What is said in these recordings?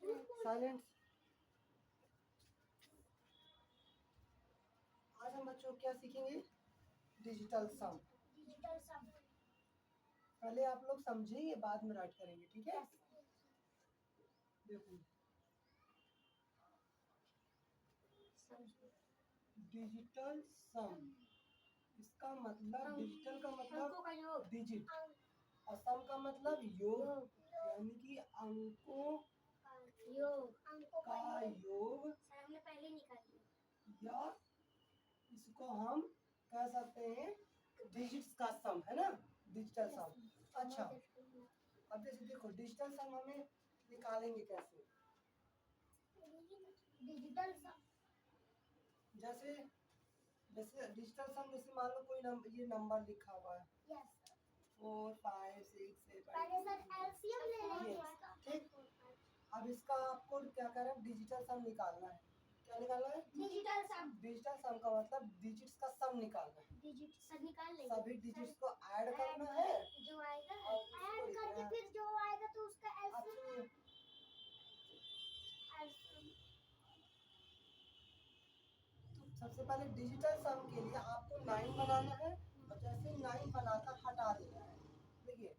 Silence. आज हम बच्चों क्या सीखेंगे? डिजिटल सम। पहले आप लोग समझेंगे, बाद में राइट करेंगे, ठीक है? देखो, डिजिटल सम, इसका मतलब डिजिटल का मतलब डिजिट और सम का मतलब योग, यानी कि अंकों का योग, या इसको हम कह सकते हैं डिजिट्स का सम, है ना, डिजिटल सम। अच्छा, अब जैसे देखो डिजिटल सम हमें निकालेंगे कैसे? डिजिटल सम जैसे जैसे डिजिटल सम, जैसे मान लो कोई नंबर, ये नंबर लिखा हुआ है 4 5 6 7। पहले सर एलसीएम ले लेंगे इसका। ठीक, अब इसका आपको क्या करना है? डिजिटल सम निकालना है। क्या निकालना है? डिजिटल सम। डिजिटल सम का मतलब डिजिट्स का सम निकालना है। डिजिट सर निकाल लेंगे, सभी डिजिट्स को ऐड करना है, जो आएगा और उसको ऐड लिखना करके है। फिर जो आएगा तो उसका अब एलसीएम। सुनिए, सबसे पहले डिजिटल सम के लिए आपको 9 बनाना है, और जैसे 9 बनाकर हटा देना है। देखिए,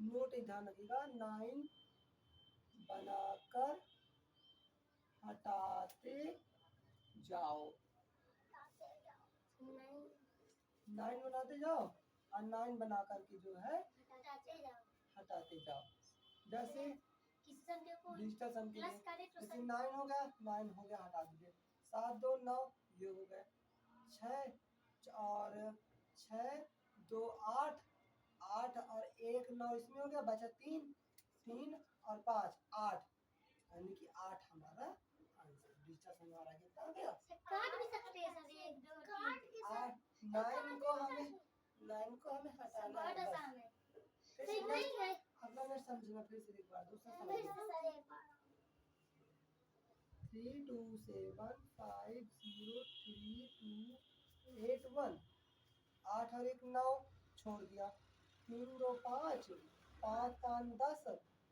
नोट ध्यान रखिएगा, 9 बनाकर हटाते जाओ। 9 बनाते जाओ और 9 बना करके जो है हटाते जाओ। जैसे डिजिटल सम के लिए जैसे 9 हो गया, 9 हो गया, हटा दीजिए। 7 2 9, ये हो गए 6, और 6 2 8, 8 और 1 9, इसमें हो गया, बचा 3 3 और 5 8, यानी कि 8 हमारा आंसर। डिजिटल सम हमारा कितना आ गया? काट भी सकते हैं सर, 1 2 काट के सर 9 को हमें हटाना है बस। सही नहीं है। अगला मैं समझना, फिर से एक बार दूसरा फिर समझना। से सर एक बार 3 2 7 5 0 3 2 8 1, 8 और 1 9, छोड़ दिया। 3 2 5, 5 5 10,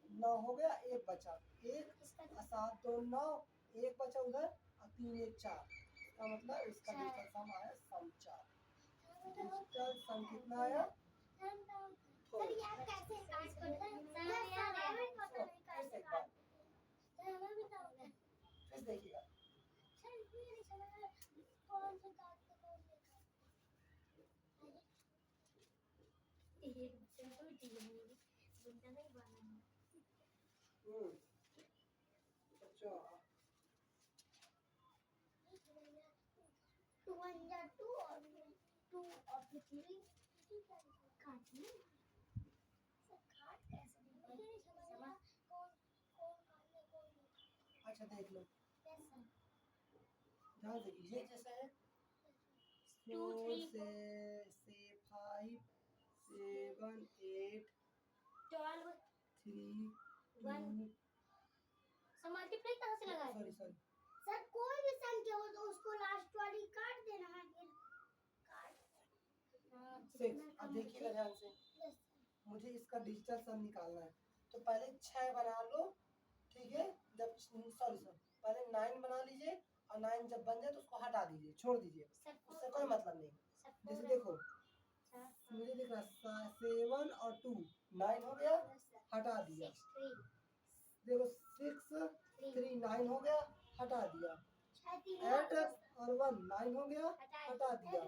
9 हो गया, 1 बचा, 1 7 2 9, 1 बचा उधर, और 3 1 4, इसका मतलब इसका डिजिटल सम आया सम 4। डिजिटल सम कितना आया? सर ये आप कैसे काट करते हैं? सर यार हमें पता नहीं कैसे काट। सर हमें बताओ। फिर देखिएगा, सर ये नहीं समझ आ रहा कौन से काट के कौन से काट। ये बिल्कुल ठीक है, बुंदा नहीं बनाना। अच्छा, 2 1 जा 2 और 2 और 3 काटना। सर काट कैसे देंगे? मुझे नहीं समझ आ रहा कौन कौन काटना कौन नहीं। अच्छा देख लो, यस सर। ध्यान से, ये जैसा है 2 3 से 5 7 8 12 3 1। 2, सर मल्टीप्लाई कहाँ से लगाए? सॉरी सर कोई भी संख्या हो तो उसको लास्ट वाली काट देना है फिर। काट 6। अब देखिएगा ध्यान से, मुझे इसका डिजिटल सम निकालना है, तो पहले 6 बना लो, ठीक है? जब सॉरी पहले 9 बना लीजिए, और 9 जब बन जाए तो उसको हटा दीजिए, छोड़ दीजिए, उससे कोई मतलब नहीं। जैसे देखो, मुझे दिख रहा है 7 और 2 9 हो गया, हटा दिया। देखो 6 3 9 हो गया, हटा दिया। 8 और 1 9 हो गया, हटा दिया।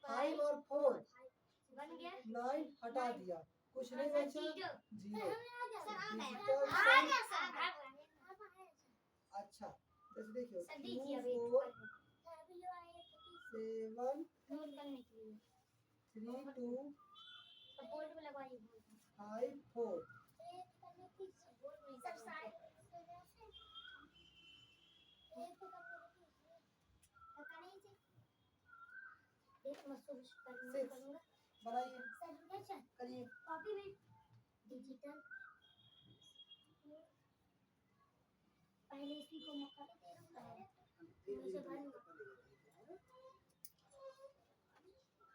5 और 4 बन गया 9, हटा दिया, कुछ नहीं बचा, 0। डिजिटल सम। अच्छा, जैसे देखिए 2 4 7 3 2 बोर्ड में लगवाइए। 5 4। सर साइड एक तो एक मसूस करूंगा बनाइए, सर करिए। कॉपी में डिजिटल पहले इसी को मौका दे रहा हूं से भरूंगा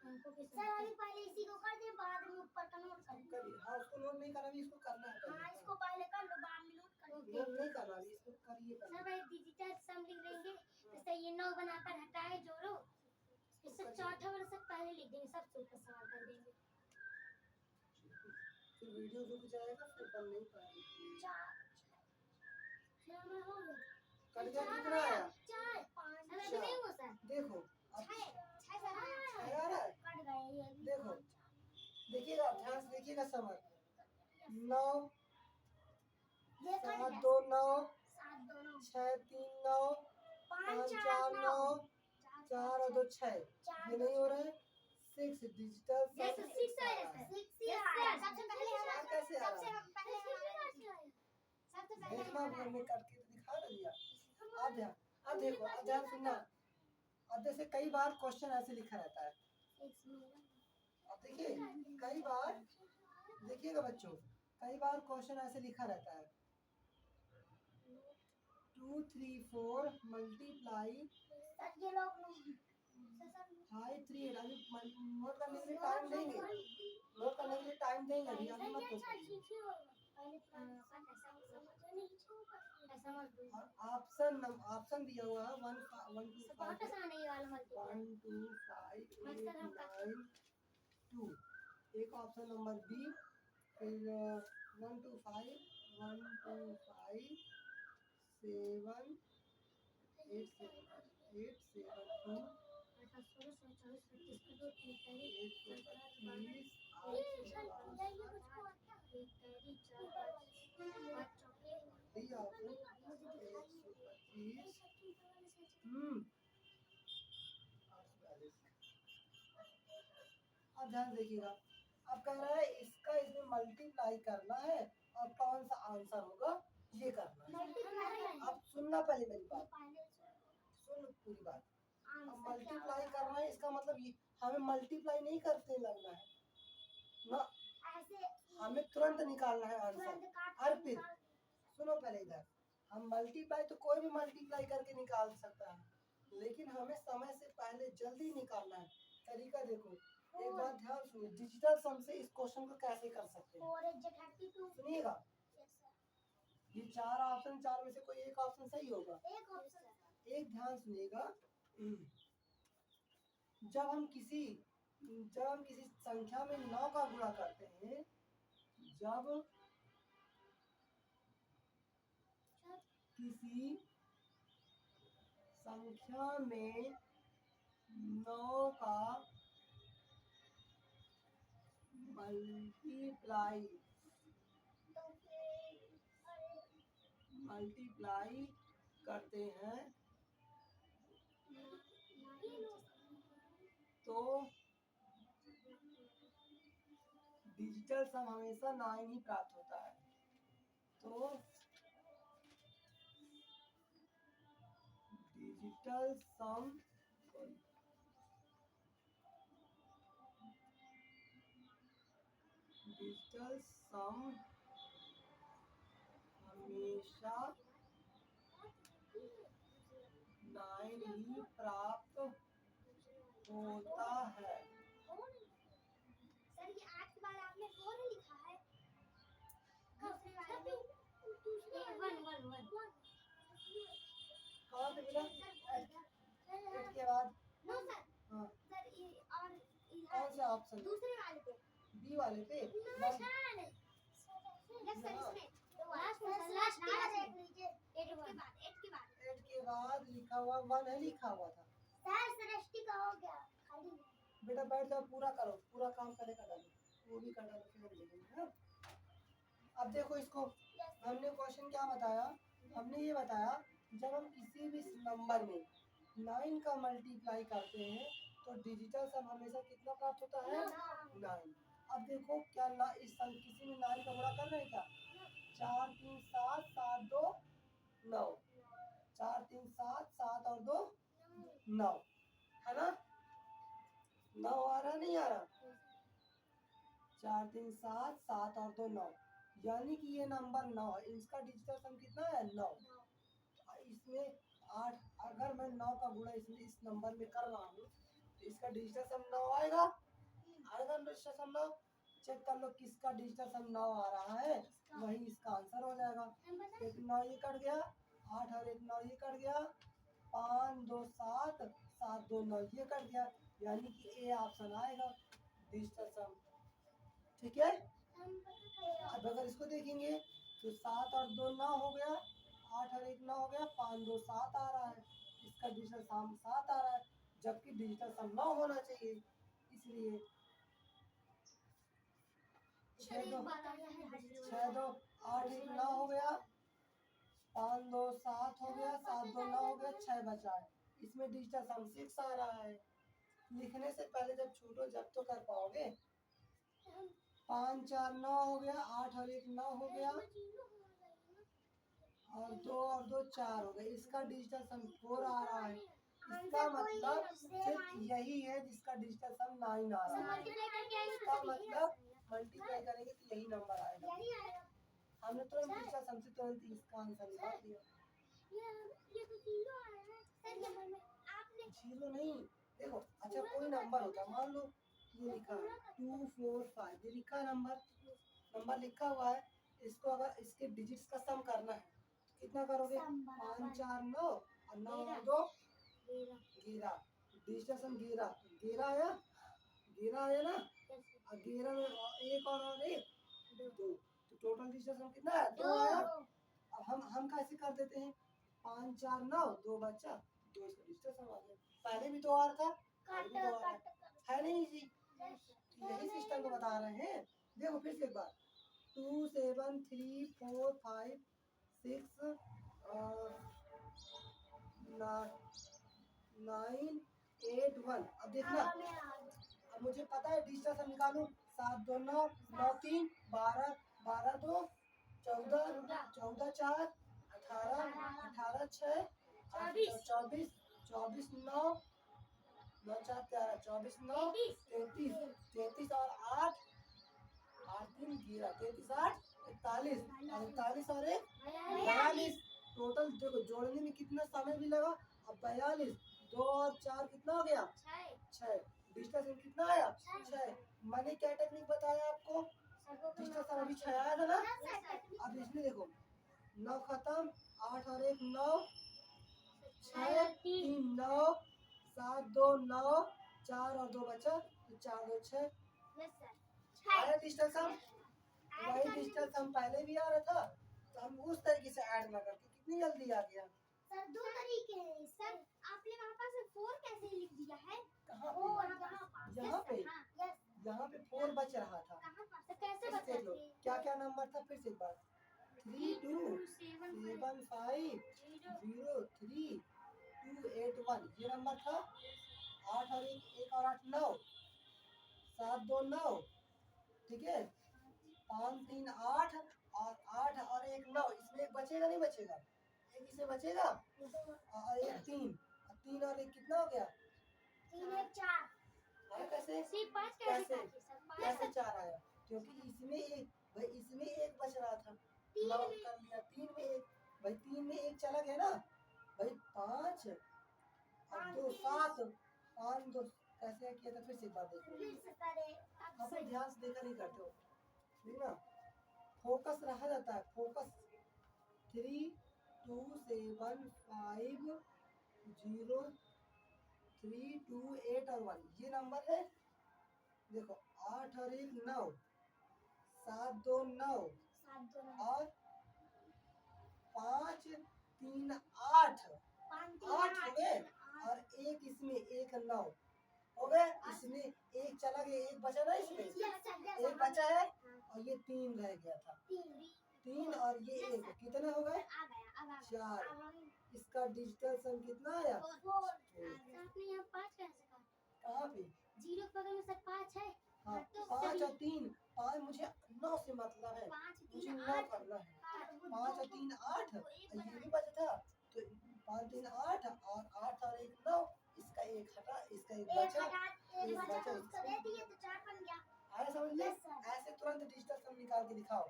हमको के सर अभी पहले इसी को कर दे, बाद में ऊपर का नोट कर करिए। हाँ, उसको नोट नहीं करना, इसको करना है। हाँ इसको पहले कर लो, बाद में नोट कर नोट नहीं करना। ये 9 बनाकर हटाए जोड़ो, इससे चौथा वर्ष तक पहले लिख देंगे, सबसे ऊपर सवाल कर देंगे। फिर वीडियो रुक जाएगा, फिर बन नहीं पाएगी। कट गया, कितना आया? 4 5 अभी नहीं हुआ सर, देखो अब 6 छह आ रहा है। कट गए ये। देखो देखिएगा, ध्यान से देखिएगा, समझ 9 ये कट 7 गया, 2 9 7 2 9 6 3 9 5 4 9 4 और 2 6, ये नहीं हो रहा है। 6 डिजिटल ये तो 6 आया सर, 6 आया सबसे पहले, चार कैसे आ रहा है? सबसे पहले देखना घर में करके तो दिखा ना दिया। अब देखो, अब ध्यान सुनना। अब जैसे कई बार क्वेश्चन ऐसे लिखा रहता है, अब देखिए कई बार, देखिएगा बच्चों, कई बार क्वेश्चन ऐसे लिखा रहता है 2 3 4 मल्टीप्लाई ये लोग 5 3 8। अभी नोट करने के लिए टाइम देंगे, नोट करने के लिए टाइम देंगे, अभी अभी मत सोचो। और ऑप्शन दिया हुआ है 1 1 2 बहुत 5 आसान है ये वाला मल्टीप्लाई। 1 2 5 8 9 2। एक ऑप्शन नंबर बी, फिर 1 2 5 1 2 5 7 8 7 2 अब ध्यान देखिएगा। अब कह रहा है इसका इसमें मल्टीप्लाई करना है और कौन सा आंसर होगा ये करना है। अब सुनना पहले मेरी बात, सुन पूरी बात। अब मल्टीप्लाई करना है, इसका मतलब ये हमें मल्टीप्लाई नहीं करते लगना है ना, हमें तुरंत निकालना है आंसर। और फिर सुनो पहले इधर, हम मल्टीप्लाई तो कोई भी मल्टीप्लाई करके निकाल सकता है, लेकिन हमें समय से पहले जल्दी निकालना है। तरीका देखो, एक बात ध्यान सुनिए, डिजिटल सम से इस क्वेश्चन को कैसे कर सकते हैं, सुनिएगा। ये 4 ऑप्शन, 4 में से कोई एक ऑप्शन सही होगा। एक ध्यान सुनिएगा, जब हम किसी संख्या में 9 का गुणा करते हैं, जब किसी संख्या में 9 का मल्टीप्लाई करते हैं तो डिजिटल सम हमेशा 9 ही प्राप्त होता है। तो डिजिटल सम हमेशा 9 ही प्राप्त होता है। सर ये 8 के बाद आपने 4 लिखा है, दूसरे वाले में 1 कहाँ पे मिला? 8 के बाद नो सर, हाँ, सर ये और कौन सा ऑप्शन? दूसरे वाले पे, बी वाले पे। नो सर, यस सर इसमें लास्ट देख लीजिए, 8 के बाद लिखा हुआ 1 है, लिखा हुआ था। सर सृष्टि का हो गया खाली। बेटा बैठ जाओ, पूरा करो, पूरा काम करे का डालो, वो भी कर डालो, फिर देखेंगे। हाँ? अब देखो इसको, हमने क्वेश्चन क्या बताया, हमने ये बताया जब हम किसी भी नंबर में 9 का मल्टीप्लाई करते हैं तो डिजिटल सम हमेशा कितना प्राप्त होता है? 9। अब देखो क्या किसी में 9 का गुणा कर रहे हैं क्या? 4 3 7 7 2 9, 4 3 7 7 और 2 9, है ना? 9 आ रहा नहीं आ रहा? 4 3 7 7 और 2 9, यानी कि ये नंबर 9 है। इसका डिजिटल सम कितना है? 9। इसमें 8, अगर मैं 9 का गुणा इसमें इस नंबर में कर रहा हूँ तो इसका डिजिटल सम 9 आएगा। डिजिटल सम 9 चेक कर लो, किसका डिजिटल सम 9 आ रहा है, वही इसका आंसर हो जाएगा। एक 9 ये कट गया, 8 और 1 9 ये कट गया, 5 2 7 7 2 9 ये कर दिया, यानी कि ए ऑप्शन आएगा डिजिटल सम। ठीक है, अब अगर इसको देखेंगे तो 7 और 2 9 हो गया, 8 और 1 9 हो गया, 5 2 7 आ रहा है, इसका डिजिटल सम 7 आ रहा है, जबकि डिजिटल सम 9 होना चाहिए। इसलिए 6 2 8 1 9 हो गया, 5 2 7 हो गया, 7 2 9 हो गया, 6 बचा है, इसमें डिजिटल सम 6 आ रहा है। लिखने से पहले जब छूटो जब तो कर पाओगे। 5 4 9 हो गया, 8 और 1 9 हो गया, और 2 और 2 4 हो गए, इसका डिजिटल सम 4 आ रहा है। इसका मतलब सिर्फ यही है जिसका डिजिटल सम 9 आ रहा है। इसका मतलब मल्टीप्लाई करेंगे तो यही नंबर आएगा। हमने तुरंत डिजिटल सम से तुरंत इसका आंसर निकाल दिया। जीरो नहीं, देखो अच्छा कोई नंबर होता है, मान लो ये लिखा है 2 4 5, ये लिखा नंबर लिखा हुआ है, इसको अगर इसके डिजिट्स का सम करना है तो कितना करोगे? 5 4 9 और 9 और 2 11, डिजिटल सम 11 आया, 11 आया ना, और 11 में एक और एक 2, तो टोटल डिजिटल सम कितना है? 2 आया। अब हम कैसे कर देते हैं, 5 4 9 2 बचा, 2 इसका डिजिटल सम आ गया। पहले भी 2 आ रहा था, अभी भी 2 आ रहा है नहीं जी? यही सिस्टम को बता रहे हैं। देखो फिर से एक बार, 2 7 3 4 5 6 9 8 1। अब देखना, अब मुझे पता है डिजिटल सम निकालूं, 7 2 9 9 3 12 12 2 14 14 4 18 18 6 24 24 9 9 4 13 24 9 33 33 और 8 8 3 11 33 8 41 41 और 1 42। टोटल देखो जोड़ने में कितना समय भी लगा, अब 42 2 और 4 कितना हो गया? 6। डिजिटल सम कितना आया? 6। मैंने क्या टेक्निक बताया आपको? डिजिटल सम अभी 6 आया था ना। अब इसमें देखो 9 खत्म, 8 और 1 9, 6 3 9 7 2 9 4 और 2 बचा, तो 4 2 6 आया डिजिटल सम। वही डिजिटल सम पहले भी आ रहा था, तो हम उस तरीके से ऐड ना करके कितनी जल्दी आ गया। सर दो तरीके हैं सर, आपने वहाँ पर 4 कैसे लिख दिया है? कहाँ पे? यहाँ पे यहाँ पे 4 बच रहा था। तो कैसे देख लो क्या क्या नंबर था, फिर से एक बार 3 2 7 5 0 3 2 8 1 ये नंबर था। 8 और 1 और 8 9 7 2 9, ठीक है, 5 3 8 और 8 और 1 9, इसमें एक बचेगा नहीं बचेगा? एक इसमें बचेगा, और एक 3 3 और 1 कितना हो गया? 3 1 4 आया कैसे? कैसे कैसे 4 आया? क्योंकि इसमें एक, भाई इसमें एक बच रहा था, 9 कर लिया, 3 में एक, भाई 3 में एक चला गया ना, भाई 5 और 2 7, 5 2 कैसे किया था? फिर से एक बार देखो, आप ध्यान से देखा नहीं करते हो, ठीक ना, फोकस रहा जाता है, फोकस। 3 2 7 5 0 3 2 8 और 1 ये नंबर है। देखो 8 और 1 9, 7 2 9 और 5 3 8 8 हो गए, और एक इसमें एक 9 हो गए, इसमें एक चला गया, एक बचा ना, इसमें एक बचा है, और ये 3 रह गया था, 3 और ये एक, कितने हो गए? 4। इसका डिजिटल सम कितना आया? आपने यहाँ 5 कैसे कहा? कहाँ पे? 0 के बगल में सर 5 है। हाँ 5 और 3, 5 मुझे 9 से मतलब है, मुझे 9 करना है। 5 और 3 8, और ये भी बचा था, तो 5 3 8 और 8 और 1 9, इसका एक हटा, इसका एक बचा, एक बचा, उसको दे दिए तो 4 बन गया। आया समझ में? ऐसे तुरंत डिजिटल सम निकाल के दिखाओ।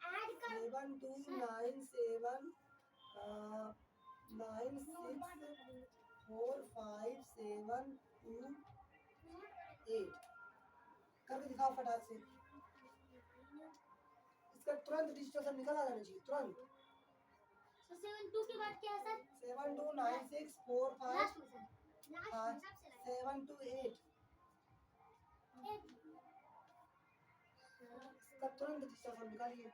ऐड कर 7 2 9 7 9 6 4 5 7 2 8 करके दिखाओ फटाक से। इसका तुरंत डिजिटल सम निकल आ जाना चाहिए तुरंत। तो 7 2 के बाद क्या है सर? 7 2 9 6 4 5 लास्ट में सर, लास्ट में सबसे लास्ट 7 2 8 इसका तुरंत डिजिटल सम निकालिए।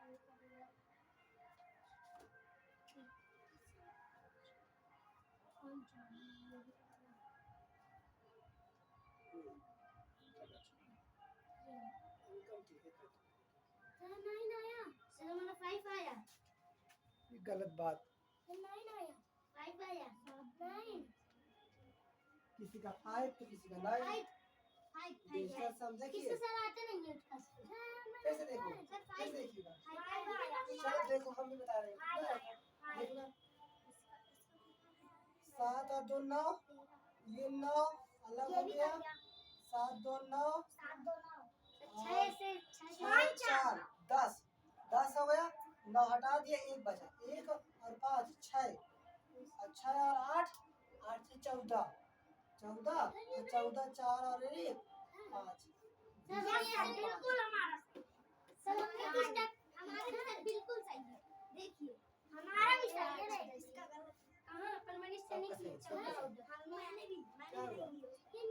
इनकम ठीक है। सर 9 आया, सर हमारा 5 आया, ये गलत बात। सर 9 आया, 5 आया, 9 किसी का 5 तो किसी का 9। 5 डिजिटल सम किससे देखिए, सर आते नहीं है उसका कैसे देखो, सर कैसे देखिएगा। 5 आया, चलो देखो हम भी बता रहे हैं कितना है। देखना 7 और 2 9, ये 9 अलग हो गया। 7 2 9 7 2 9 6 से 6 4 10 10 हो गया। 9 हटा दिया, 1 बचा, 1 और 5 6 और 6 और 8 8 से 14 14 और 14 4 और 1 5। सर बिल्कुल हमारा सर हमारे स्टेप हमारे स्टेप बिल्कुल सही है, देखिए हमारा भी सही है ना इसका गलत कहां परमानेंट से नहीं किया मैंने भी ये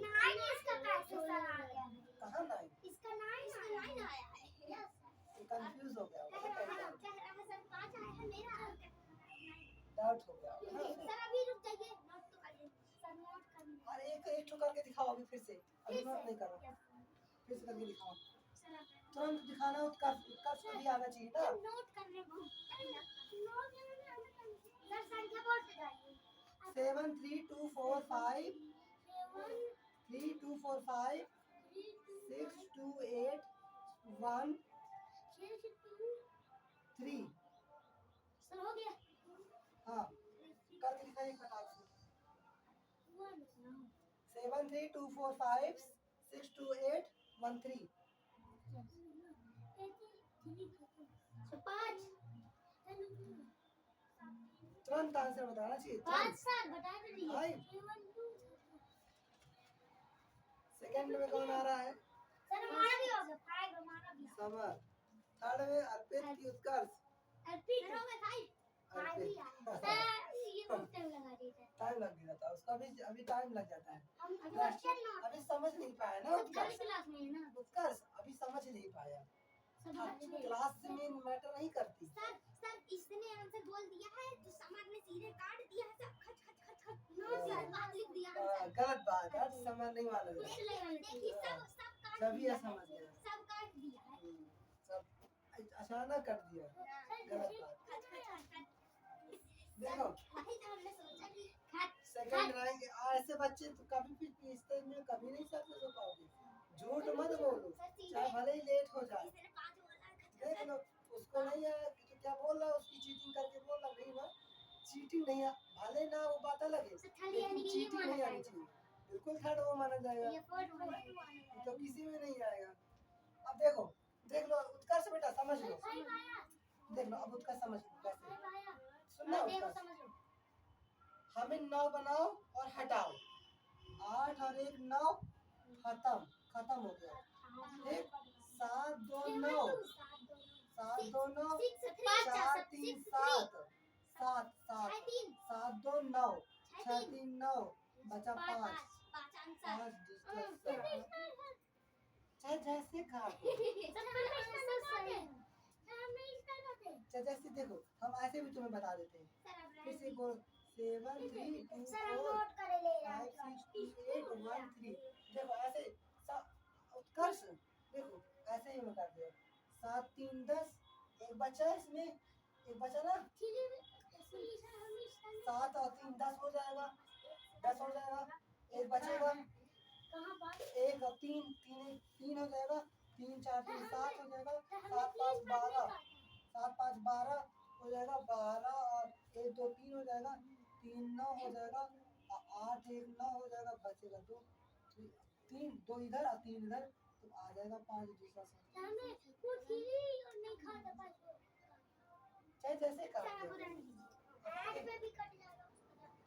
9 इसका कैसे सर आ गया कहाँ 9? इसका 9 आया है यस कंफ्यूज हो गया कह रहा है सर 5 आया है मेरा डाउट हो गया होगा ना। सर अभी रुक जाइए नोट तो करिए सर नोट करिए और एक ठो करके दिखाओ अभी फिर से, अभी नोट नहीं करो, फिर से करके दिखाओ। सर आप तुरंत दिखाना, उत्कर्ष को भी आना चाहिए ना। नोट करने बहुत टाइम लगता है नोट करने में सर संख्या बोलते जाइए 7 3 2 4 5 7 3 2 4 5 6 2 8 1 3। सर हो गया हाँ करके दिखाइए फटाक से। 7 3 2 4 5 6 2 8 1 3। तुरंत आंसर बताना चाहिए। पाँच सर बता दीजिए भाई सेकंड में कौन आ रहा है? सर हमारा भी हो गया 5 हमारा भी समर। थर्ड में अर्पित की उत्कर्ष। अर्पित हो गया 5 अर्पित सर ये बहुत टाइम लगा देता है टाइम लग गया था उसका भी, अभी टाइम लग जाता है। हम क्वेश्चन नोट अभी समझ नहीं पाया ना उत्कर्ष। क्लास में है ना उत्कर्ष अभी समझ नहीं पाया। सब क्लास में मैटर नहीं करती। सर इसने आंसर बोल दिया है तो समर ने सीधे काट दिया है सब खच खच खच खच नोट बात लिख दिया है गलत बात है, समझ नहीं माना जाए। देखिए सब काट सभी दिया समझ गया, सब काट दिया है सब अचानक कर दिया, गलत बात। खच खच खच खच देखो वही तो हमने सोचा कि खच सेकंड रैंक ऐसे बच्चे तो कभी भी इस टाइम में कभी नहीं सक्सेस हो पाओगे। झूठ मत बोलो, चाहे भले ही लेट हो जाए। इसने 5 बोला खच देख लो उसको नहीं आया तो क्या बोल रहा है, उसकी चीटिंग करके बोल रहा नहीं ना, चीटिंग नहीं है, भले ना वो बात अलग है, लेकिन चीटिंग नहीं आनी चाहिए। बिल्कुल थर्ड वो माना जाएगा, ये 4 तो किसी में नहीं आएगा। अब देखो देख लो उत्कर्ष बेटा समझ लो, देख लो अब उत्कर्ष समझ लो कैसे सुनना। उत्कर्ष हमें 9 बनाओ और हटाओ, 8 और 1 9 खत्म हो गया। ठीक 7 2 9 7 2 9 4 3 7 7 7 7 2 9 6 3 9 बचा 5 चाहे जैसे काटो, चाहे जैसे देखो हम ऐसे भी तुम्हें बता देते हैं। फिर से बोल 7 3 2 4 5 6 2 8 1 3। देखो ऐसे उत्कर्ष देखो ऐसे ही मैं कर दिया 7 3 10 एक बचा इसमें, एक बचा ना 7 और 3 10 हो जाएगा, 10 हो जाएगा, एक बचेगा एक और 3 3 हो जाएगा, 3 4 3 7 हो जाएगा, 7 5 12 7 5 12 हो जाएगा, 12 और 1 2 3 हो जाएगा, 3 9 हो जाएगा, 8 1 9 हो जाएगा, बचेगा 2 3 2 इधर और 3 इधर, तो आ जाएगा 5 दूसरा सर। चाहे जैसे कर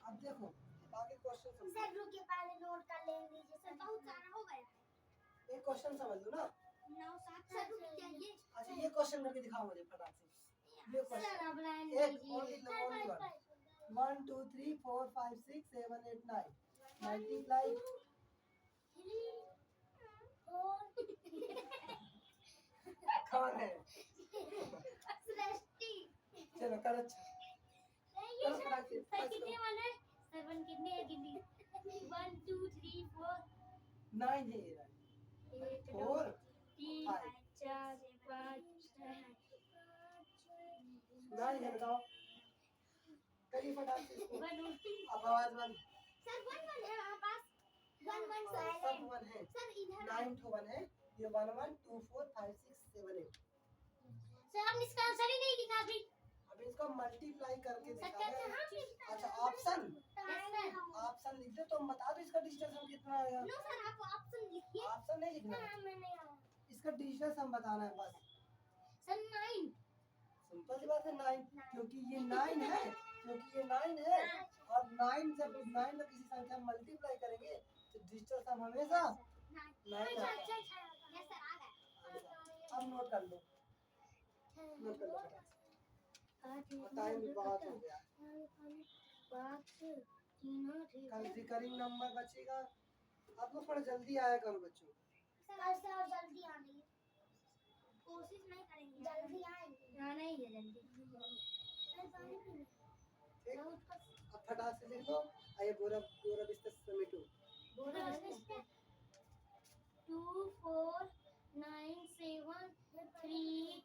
अब देखो आगे क्वेश्चन समझो। सर रुकिए पहले नोट कर लेंगे सर बहुत सारा हो गया एक क्वेश्चन समझ लो ना। 9 7 सर रुक जाइए। अच्छा ये क्वेश्चन करके दिखाओ मुझे फटाक से। ये क्वेश्चन सर अब लाइन एक लीजिए only one 1 2 3 4 5 6 7 8 9 मल्टीप्लाई कौन है सृष्टि चलो कर अच्छा ये करो फटाक से सर कितने वाले 7 कितने है कितनी 1 2 3 4 9 है ये 4 3 5 4 5 6 9 है बताओ करिए फटाक से इसको 1 अब आवाज बंद सर 1 1 है हमारे पास 1 1 सब साइलेंट 1 है सर इधर 9 to 1 है ये 1 1 2 4 5 6 7 8 सर हम इसका आंसर ही नहीं दिखा भी अब इसको मल्टीप्लाई करके सत्तर से दिखा हम अच्छा ऑप्शन यस सर ऑप्शन लिख दे तो हम बता दो इसका डिजिटल सम कितना आएगा नो सर आप ऑप्शन लिखिए ऑप्शन नहीं लिखना है मैंने इसका डिजिटल सम बताना है बस सर 9 सिंपल सी बात है 9 क्योंकि ये 9 है क्योंकि ये 9 है और 9 जब 9 का किसी संख्या में मल्टीप्लाई करेंगे तो डिजिटल सम हमेशा 9 आता है यस सर आ गया अब नोट कर लो नोट कर लो टाइम भी बहुत हो गया कल रिकरिंग नंबर बचेगा आप लोग थोड़ा जल्दी आया करो बच्चों सर और जल्दी आने की कोशिश नहीं करेंगे जल्दी आएंगे आना ही है जल्दी ठीक अब फटाक से लिख लो आइए बोरा बोरा बिस्तर समेटो बोलो 2 4 9 7 3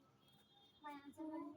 2